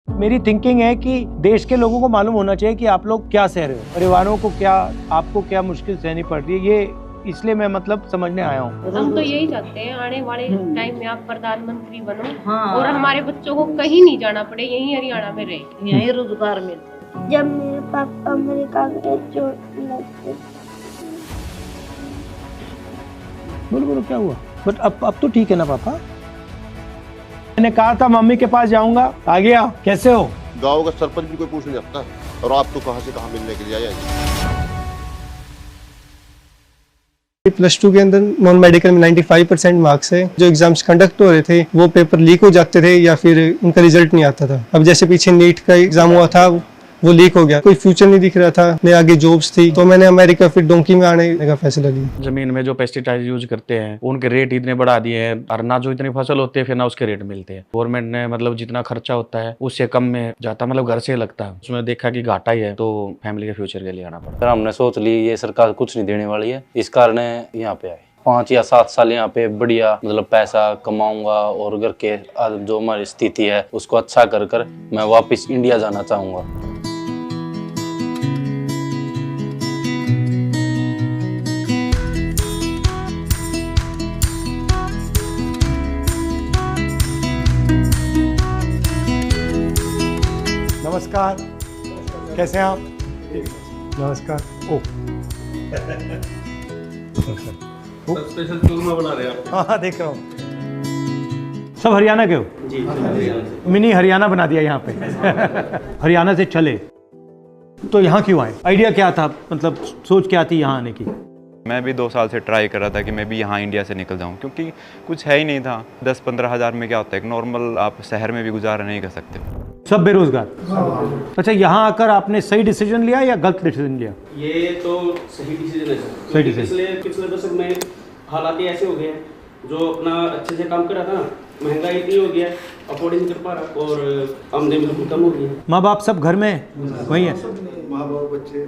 मेरी थिंकिंग है कि देश के लोगों को मालूम होना चाहिए कि आप लोग क्या सह रहे हो, परिवारों को क्या, आपको क्या मुश्किल सहनी पड़ रही है, ये इसलिए मैं मतलब समझने आया हूँ। हम तो यही चाहते हैं आने वाले टाइम में आप प्रधानमंत्री बनो। हाँ। और हमारे बच्चों को कहीं नहीं जाना पड़े, यहीं हरियाणा में रहे, यहीं रोजगार मिले। जब मेरे पापा अमेरिका गए चोट लग, बोलो बोलो क्या हुआ? बट अब तो ठीक है ना पापा? मैंने कहा था मम्मी के पास जाऊंगा, आ गया। कैसे हो? गांव का सरपंच भी कोई पूछ नहीं सकता, और आप तो कहां से कहां मिलने के लिए आए हैं। +2 के अंदर नॉन मेडिकल में 95% मार्क्स है। जो एग्जाम्स कंडक्ट हो रहे थे वो पेपर लीक हो जाते थे या फिर उनका रिजल्ट नहीं आता था। अब जैसे पीछे नीट का एग्जाम हुआ था वो लीक हो गया, कोई फ्यूचर नहीं दिख रहा था, न आगे जॉब्स थी, तो मैंने अमेरिका फिर डोंकी में आने का फैसला लिया। जमीन में जो पेस्टिसाइड यूज करते हैं उनके रेट इतने बढ़ा दिए हैं, और ना जो इतनी फसल होती है फिर ना उसके रेट मिलते हैं। गवर्नमेंट ने मतलब जितना खर्चा होता है उससे कम में जाता, मतलब घर से लगता है, उसमें देखा कि घाटा ही है, तो फैमिली के फ्यूचर के लिए आना पड़ता। हमने सोच ली ये सरकार कुछ नहीं देने वाली है, इस कारण यहाँ पे आए। 5 या 7 साल यहाँ पे बढ़िया मतलब पैसा कमाऊंगा और घर के जो हमारी स्थिति है उसको अच्छा कर कर मैं वापस इंडिया जाना चाहूंगा। नमस्कार, कैसे हैं आप? नमस्कार। ओ स्पेशल चूरमा बना रहे हैं आप? हाँ देख रहा हूँ। सब हरियाणा के हो? जी। मिनी हरियाणा बना दिया यहाँ पे। हरियाणा से चले तो यहाँ क्यों आए? आइडिया क्या था, मतलब सोच क्या थी यहाँ आने की? मैं भी 2 साल से ट्राई कर रहा था कि मैं भी यहाँ इंडिया से निकल जाऊँ, क्योंकि कुछ है ही नहीं था। 10-15 हज़ार में क्या होता है, एक नॉर्मल आप शहर में भी गुजारा नहीं कर सकते। सब बेरोजगार। अच्छा, यहाँ आकर आपने सही डिसीजन लिया या गलत डिसीजन लिया? ये तो सही डिसीजन है सर। सही डिसीजन। पिछले दशक में हालात ही ऐसे हो गए हैं, जो अपना अच्छे से काम कर रहा था ना, महंगाई इतनी हो गया है, अफोर्ड नहीं कर पा रहा, और आमदनी बिल्कुल कम हो गई है। माँ बाप सब घर में वही है? माँ बाप बच्चे।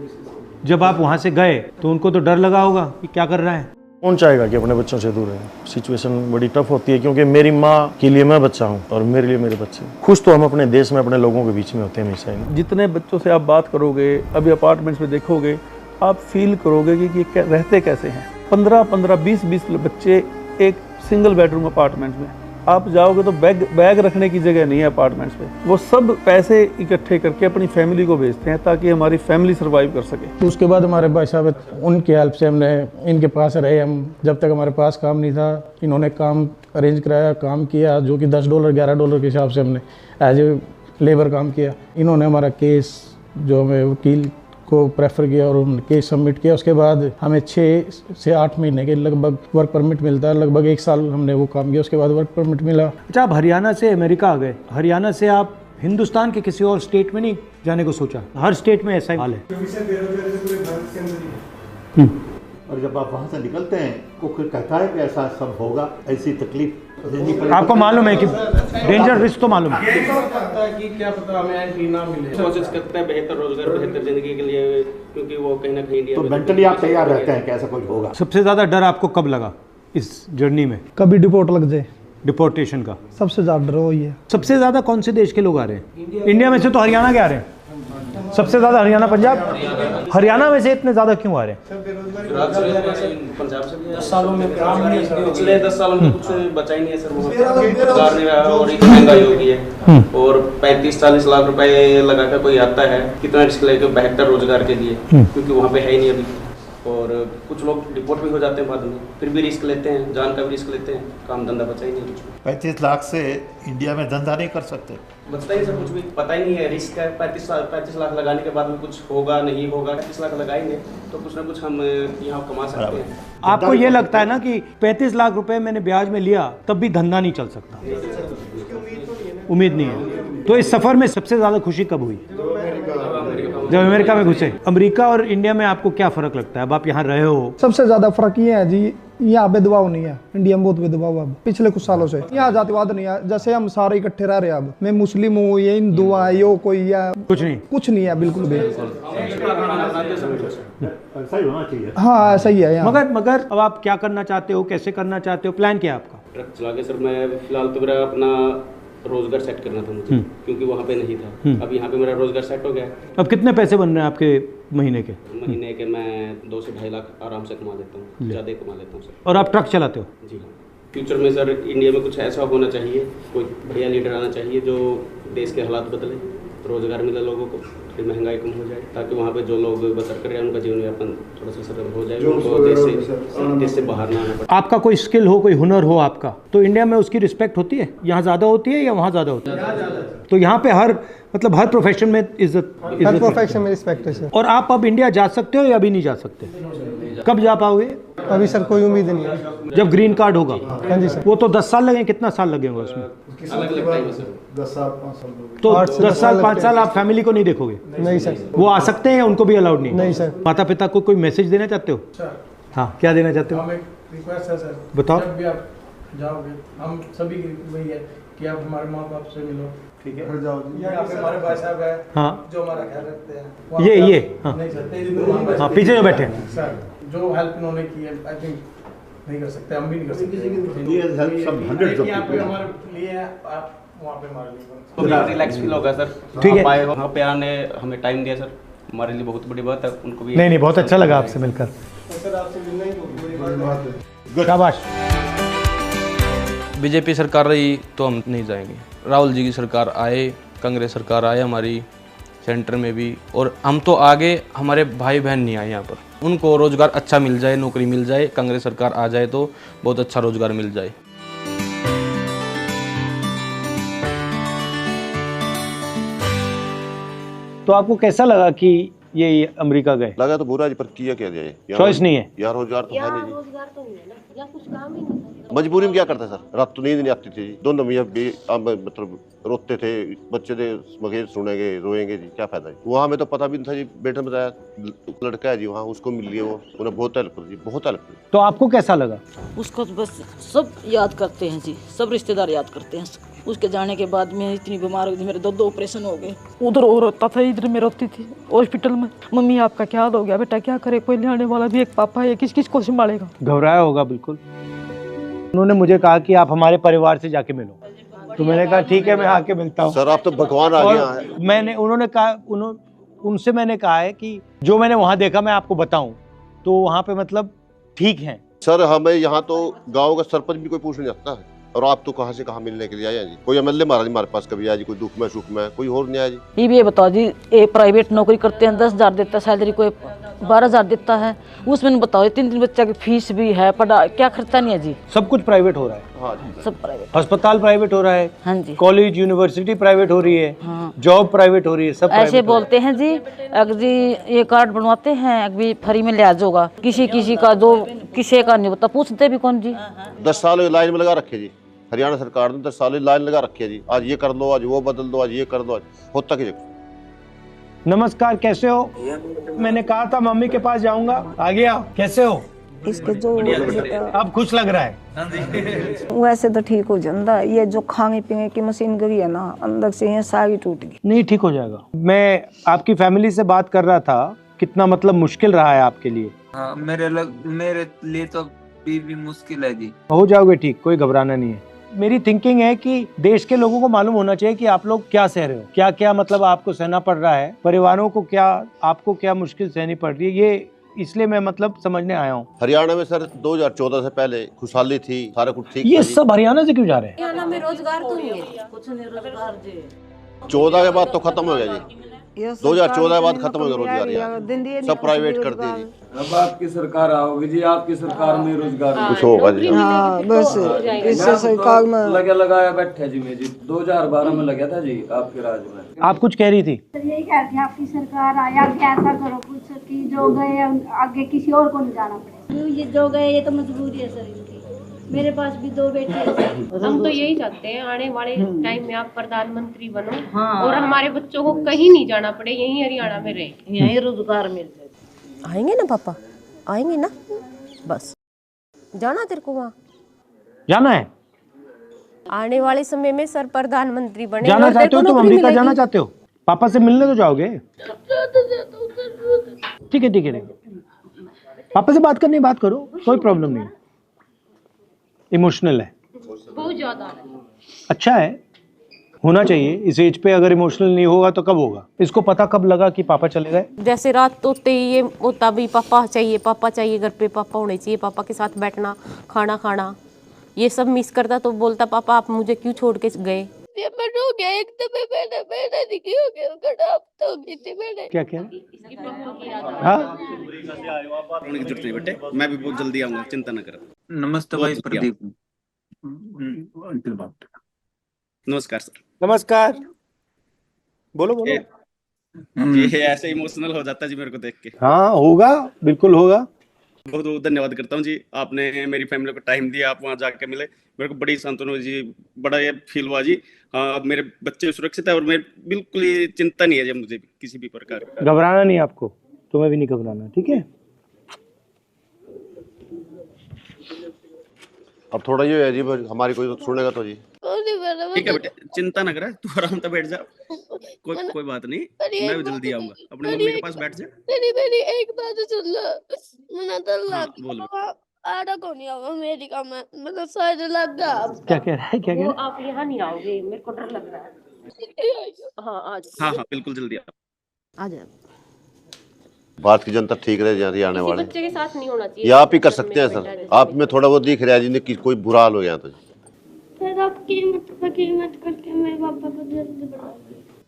जब आप वहाँ से गए तो उनको तो डर लगा होगा कि क्या कर रहा है? कौन चाहेगा कि अपने बच्चों से दूर रहे? सिचुएशन बड़ी टफ होती है, क्योंकि मेरी माँ के लिए मैं बच्चा हूँ और मेरे लिए मेरे बच्चे। खुश तो हम अपने देश में अपने लोगों के बीच में होते हैं हमेशा ही। जितने बच्चों से आप बात करोगे, अभी अपार्टमेंट्स में देखोगे, आप फील करोगे कि ये रहते कैसे हैं। 15-15, 20-20 बच्चे एक सिंगल बेडरूम अपार्टमेंट में। आप जाओगे तो बैग रखने की जगह नहीं है अपार्टमेंट्स में। वो सब पैसे इकट्ठे करके अपनी फैमिली को भेजते हैं ताकि हमारी फैमिली सर्वाइव कर सके। तो उसके बाद हमारे भाई साहब, उनकी हेल्प से हमने इनके पास रहे। हम जब तक हमारे पास काम नहीं था, इन्होंने काम अरेंज कराया, काम किया, जो कि $10 $11 के हिसाब से हमने एज ए लेबर काम किया। इन्होंने हमारा केस, जो हमें वकील को प्रेफर किया और उन्होंने केस सबमिट किया। उसके बाद हमें 6 से 8 महीने के लगभग वर्क परमिट मिलता है। लगभग 1 साल हमने वो काम किया, उसके बाद वर्क परमिट मिला। अच्छा, आप हरियाणा से अमेरिका आ गए। हरियाणा से आप हिंदुस्तान के किसी और स्टेट में नहीं जाने को सोचा? हर स्टेट में ऐसा ही हाल है। और जब आप वहाँ से निकलते हैं तो फिर कहता है कि ऐसा सब होगा, ऐसी तकलीफ आपको मालूम है कि डेंजर रिस्क तो मालूम है कि क्या पता हमें एंट्री ना मिले। कोशिश करता है बेहतर रोजगार, बेहतर जिंदगी के लिए, क्योंकि वो कहीं ना कहीं इंडिया तो मेंटली आप तैयार रहते हैं कि ऐसा कुछ होगा। सबसे ज्यादा डर आपको कब लगा इस जर्नी में? कभी डिपोर्ट लग जाए, डिपोर्टेशन का सबसे ज्यादा डर वही है। सबसे ज्यादा कौन से देश के लोग आ रहे हैं? इंडिया में से तो हरियाणा के आ रहे हैं सबसे ज्यादा। हरियाणा, पंजाब। हरियाणा में से इतने ज्यादा क्यों आ रहे हैं? पंजाब से भी 10 सालों में पिछले 10 सालों में कुछ बचा ही नहीं है सर। और इतनी महंगाई हो गई है, और 35-40 लाख रुपए लगाकर कोई आता है, कितना रिस्क लेकर बेहतर रोजगार के लिए, क्योंकि वहाँ पे है ही नहीं अभी। और कुछ लोग डिपोर्ट भी हो जाते हैं बाद में, फिर भी रिस्क लेते हैं, जान का भी रिस्क लेते हैं, काम धंधा बचा ही नहीं कुछ। 35 लाख से इंडिया में धंधा नहीं कर सकते, बचता ही सब कुछ भी पता ही नहीं है। रिस्क है। 35 लाख लगाने के बाद में कुछ होगा नहीं होगा। 35 लाख लगाएंगे तो कुछ ना कुछ हम यहाँ कमा सकते हैं। आपको ये लगता है ना कि 35 लाख रुपए मैंने ब्याज में लिया तब भी धंधा नहीं चल सकता? उम्मीद नहीं है। तो इस सफर में सबसे ज्यादा खुशी कब हुई? जब अमेरिका में घुसे। अमेरिका और इंडिया में आपको क्या फर्क लगता है? अब आप यहाँ रहे हो। सबसे ज्यादा फर्क ये है जी, यहाँ भेदभाव नहीं है। इंडिया में बहुत भेदभाव अब पिछले कुछ सालों से। यहाँ जातिवाद नहीं है, जैसे हम सारे इकट्ठे रह रहे हैं। अब मैं मुस्लिम हूँ, ये हिंदू है, यो कोई है, कुछ नहीं है, बिल्कुल भी। ऐसा ही होना चाहिए। हाँ सही है यहाँ। मगर अब आप क्या करना चाहते हो, कैसे करना चाहते हो, प्लान क्या है आपका? ट्रक चला के सर मैं फिलहाल तो मेरा अपना रोजगार सेट करना था मुझे, क्योंकि वहाँ पे नहीं था। अब यहाँ पे मेरा रोजगार सेट हो गया। अब कितने पैसे बन रहे हैं आपके महीने के? महीने के मैं 2 से 2.5 लाख आराम से कमा लेता हूँ, ज़्यादा कमा लेता हूँ सर। और आप ट्रक चलाते हो? जी हाँ। फ्यूचर में सर इंडिया में कुछ ऐसा होना चाहिए, कोई बढ़िया लीडर आना चाहिए जो देश के हालात बदले, रोजगार मिले लोगों को, फिर महंगाई कम हो जाए, ताकि वहाँ पे जो लोग बसर कर रहे हैं उनका जीवन यापन थोड़ा सा सरल हो जाए, उनको देश से बाहर ना आना पड़े। आपका कोई स्किल हो, कोई हुनर हो आपका, तो इंडिया में उसकी रिस्पेक्ट होती है? यहाँ ज़्यादा होती है या वहाँ ज़्यादा होती है? तो यहाँ पे हर मतलब हर प्रोफेशन में इज्जत, हर प्रोफेशन में रिस्पेक्ट है सर। और आप अब इंडिया जा सकते हो या अभी नहीं जा सकते? कब जा पाओगे? अभी सर कोई उम्मीद नहीं है। जब ग्रीन कार्ड होगा? हाँ जी सर। वो तो 10 साल लगेंगे, कितना साल लगेगा उसमें? अलग-अलग टाइम है सर। 10 साल 5 साल तो 10 साल 5 साल आप फैमिली को नहीं देखोगे? नहीं सर। वो आ सकते हैं या उनको भी अलाउड नहीं? नहीं सर। माता पिता को कोई मैसेज देना चाहते हो? हाँ, क्या देना चाहते हो? हम एक रिक्वेस्ट है सर, बताओ। जब भी आप जाओगे, हम सभी की वही है कि आप हमारे माँ बाप से मिलो, ठीक है? यहाँ पे हमारे भाई साहब है, हाँ, जो हमारा ख्याल रखते हैं। ये हाँ, नहीं सर, हाँ, पीछे जो बैठे हैं सर, जो हेल्प इन्होंने की है, आई थिंक नहीं कर सकते, हम भी नहीं कर सकते। ये हेल्प सब 100 यहाँ पे हमारे लिए है, आप वहाँ पे हमारे लिए। तो रिलैक्स फील होगा सर। ठीक है। आप आए वहाँ पे आने हमें टाइम दिया सर, हमारे लिए बहुत बड़ी बात है। उनको भी नहीं, बहुत अच्छा लगा आपसे मिलकर। सर आपसे मिलना ही बहुत बड़ी बात है। शाबाश। बीजेपी सरकार रही तो हम नहीं जाएंगे। राहुल जी की सरकार आए, कांग्रेस सरकार आए हमारी सेंटर में भी, और हम तो आगे, हमारे भाई बहन नहीं आए यहाँ पर, उनको रोज़गार अच्छा मिल जाए, नौकरी मिल जाए, कांग्रेस सरकार आ जाए तो बहुत अच्छा रोज़गार मिल जाए। तो आपको कैसा लगा कि ये अमेरिका गए? लगा तो बुरा जी, पर किया क्या जाए, चॉइस नहीं है यार, रोजगार तो है नहीं जी। रोजगार तो नहीं है ना, या कुछ काम ही नहीं था। मजबूरी में क्या करते सर, रात तो नींद नहीं आती थी जी। दोनों मियाँ भी मतलब रोते थे, बच्चे थे मगेर सुनेंगे रोएंगे जी, क्या फायदा जी। वहाँ में तो पता भी नहीं था जी, बेटे ने बताया लड़का है जी वहाँ, उसको मिल लिया, वो उन्हें बहुत हेल्प कर जी, बहुत हेल्प कर। तो आपको कैसा लगा? उसको तो बस सब याद करते हैं जी, सब रिश्तेदार याद करते हैं। उसके जाने के बाद मैं इतनी बीमार हो गई, मेरे 2 ऑपरेशन हो गए। उधर और रोता था, इधर मैं रोती थी हॉस्पिटल में। मम्मी आपका क्या हाल हो गया बेटा, क्या करे, कोई ले वाला भी एक पापा है, किस किस को संभालेगा? घबराया होगा बिल्कुल। उन्होंने मुझे कहा कि आप हमारे परिवार से जाके मिलो, तो मैंने कहा ठीक है, मैं आके मिलता हूँ। सर आप तो भगवान आ गया है। उन्होंने कहा, उनसे मैंने कहा है कि जो मैंने वहाँ देखा मैं आपको बताऊँ, तो वहाँ पे मतलब ठीक है सर। हमें यहाँ तो गाँव का सरपंच भी कोई पूछ नहीं सकता है, और आप तो कहाँ से कहाँ मिलने के लिए आया जी। कोई एमएलए महाराज हमारे पास कभी आया जी, कोई दुख में सुख में, कोई और नहीं आया जी। ये बताओ जी, एक प्राइवेट नौकरी करते हैं 10,000 देता है सैलरी, कोई 12,000 देता है, उसमें बताओ 3 बच्चा की फीस भी है, पढ़ा क्या खर्चा नहीं है जी। सब कुछ प्राइवेट हो रहा है। हाँ जी, सब प्राइवेट। अस्पताल प्राइवेट हो रहा है। हाँ जी। कॉलेज यूनिवर्सिटी प्राइवेट हो रही है। हाँ। जॉब प्राइवेट हो रही है, सब ऐसे बोलते हैं जी, अगर जी ये कार्ड बनवाते हैं अभी फ्री में लिहाज होगा, किसी का जो किसी का नहीं होता, पूछते भी कौन जी। 10 साल लाइन में लगा रखे जी, हरियाणा सरकार ने 10 साल लाइन लगा रखी है जी। आज ये कर दो, आज वो बदल दो, आज ये कर दो, आज होता कि। नमस्कार, कैसे हो? मैंने कहा था मम्मी के पास जाऊंगा, आ गया। कैसे हो? इसके जो अब खुश लग रहा है? वैसे तो ठीक हो जाता, ये जो खाने पीने की मशीन गई है ना, अंदर से ये सारी टूट गई। नहीं, ठीक हो जाएगा। मैं आपकी फैमिली से बात कर रहा था, कितना मतलब मुश्किल रहा है आपके लिए। हाँ, मेरे लिए तो भी मुश्किल है जी। हो जाओगे ठीक, कोई घबराना नहीं है। मेरी थिंकिंग है कि देश के लोगों को मालूम होना चाहिए कि आप लोग क्या सह रहे हो, क्या क्या मतलब आपको सहना पड़ रहा है, परिवारों को क्या, आपको क्या मुश्किल सहनी पड़ रही है, ये इसलिए मैं मतलब समझने आया हूँ। हरियाणा में सर 2014 से पहले खुशहाली थी, सारा कुछ ठीक। ये सब हरियाणा से क्यों जा रहे हैं? हरियाणा में रोजगार तो नहीं है, कुछ नहीं रोजगार जी। 14 के बाद तो खत्म हो गया जी, 2014 के बाद खत्म हो गया रोजगार, सब प्राइवेट कर दिए जी। अब आपकी सरकार आओगी जी, आपकी सरकार में रोजगार कुछ होगा जी। हाँ बस इससे सरकार में लगाया बैठे जी। मैं जी 2012 में लगा था जी आपके राज में। आप कुछ कह रही थी? यही कहती है आपकी सरकार आया, ऐसा करो कुछ कि जो गए आगे किसी और को नहीं जाना पड़े। ये जो गए ये तो मजबूरी है सर इनकी। मेरे पास भी 2 बेटे हैं। हम तो यही चाहते हैं आने वाले टाइम में आप प्रधानमंत्री बनो, और हमारे बच्चों को कहीं नहीं जाना पड़े, यहीं हरियाणा में रहे, यहीं रोजगार मिल जाए। आएंगे ना पापा, आएंगे ना, बस जाना तेरे को वहाँ जाना है। आने वाले समय में सर प्रधानमंत्री बने। जाना चाहते हो तुम अमेरिका, जाना चाहते हो? पापा से मिलने तो जाओगे? ठीक है ठीक है, पापा से बात करनी, बात करो, कोई प्रॉब्लम नहीं। इमोशनल है, बहुत ज्यादा। अच्छा है, होना चाहिए। इस एज पे अगर इमोशनल नहीं होगा तो कब होगा? इसको पता कब लगा कि पापा चले गए? जैसे रात होते ही ये होता भी पापा चाहिए घर पे, पापा होने चाहिए, पापा के साथ बैठना, खाना खाना, ये सब मिस करता। तो बोलता पापा आप मुझे क्यों छोड़ के गए? हो गया एकदम मैंने दिखी हो गया खराब तो गई थी मैंने। क्या क्या? रोने की जरूरत नहीं बेटे, मैं भी बहुत जल्दी आऊंगा, चिंता न कर। नमस्ते भाई प्रदीप। नमस्कार सर। नमस्कार। बोलो बोलो। ये ऐसे इमोशनल हो जाता है जी मेरे को देख के। हाँ होगा, बिल्कुल होगा। बहुत बहुत धन्यवाद करता हूँ जी, आपने मेरी फैमिली को टाइम दिया, आप वहाँ जाके मिले, मेरे को बड़ी सांत्वना हुई जी, बड़ा ये फील हुआ जी। हाँ अब मेरे बच्चे सुरक्षित है और मैं बिल्कुल ही चिंता नहीं है जी मुझे किसी भी प्रकार की। घबराना नहीं आपको, तुम्हें भी नहीं घबराना, ठीक है? अब थोड़ा ये है जी, हमारी कोई तो सुनेगा तो जी। ठीक है बेटे, चिंता न करे, तू आराम से बैठ जा, कोई बात नहीं, मैं भी जल्दी आऊंगा। अपनी मम्मी के पास बैठ जा। मेरी एक बात सुन लो, मैंने तो बोल आड़ा को नहीं आऊंगा अमेरिका में, मतलब शायद लग गया। क्या कह रहा है? क्या कह रहा है? आप यहाँ नहीं आओगे, मेरे को डर लग रहा है। हाँ आज। हाँ बिल्कुल जल्दी आ जाए। भारत की जनता ठीक रहे जहाँ आने वाले, बच्चे के साथ नहीं होना चाहिए। ये आप ही कर सकते हैं सर। आप में थोड़ा बहुत दिख रहा है जिन्हें कि कोई बुरा हाल हो गया तो फिर आप कीमत करके मेरे पापा को जल्दी बढ़ा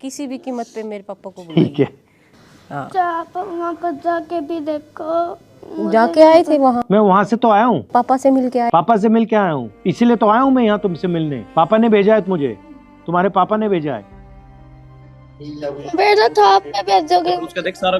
किसी भी कीमत पे मेरे पापा को ठीक है। आप वहाँ पर जाके भी देखो। जाके आए थे वहाँ? मैं वहाँ से तो आया हूँ, पापा से मिल के आए। पापा से मिल के आया हूँ, इसीलिए तो आया हूँ मैं यहाँ तुमसे मिलने। पापा ने भेजा है मुझे, तुम्हारे पापा ने भेजा है। बेटा था आपने भेजोगे? उसका देख सारा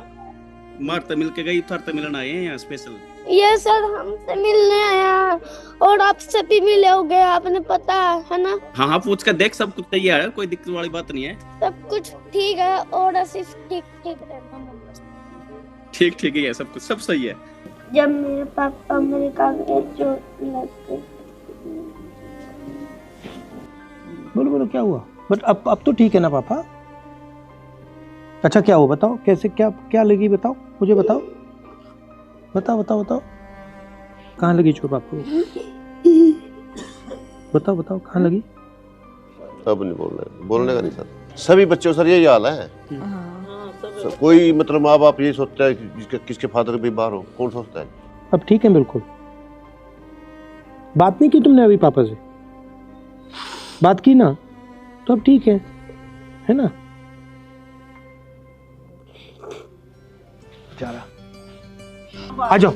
मारते मिल के गई, उतारते मिलन आए हैं यहाँ स्पेशल। ये सर हमसे मिलने आया और आपसे भी मिले हो गए, आपने पता है ना? हाँ पूछ कर देख, सब कुछ तैयार है, कोई दिक्कत वाली बात नहीं है। सब कुछ ठीक है और सिर्फ ठीक रहना। ठीक ही है, सब कुछ सब सही है। जब मेरे पापा अमेरिका गए चोट लग गई। बोलो क्या हुआ? बट अब तो ठीक है ना पापा? अच्छा क्या हुआ बताओ, कैसे क्या लगी बताओ, मुझे बताओ। बताओ कहाँ लगी चोट आपको? बताओ कहाँ लगी? सब नहीं बोलने का नहीं सर, सभी बच्चों सर यही हाल है। सर, कोई मतलब माँ बाप यही सोचता है कि किसके फादर भी बाहर हो, कौन सोचता है? अब ठीक है बिल्कुल। बात नहीं की तुमने अभी पापा से? बात की ना, तो अब ठीक है ना? आ जाओ।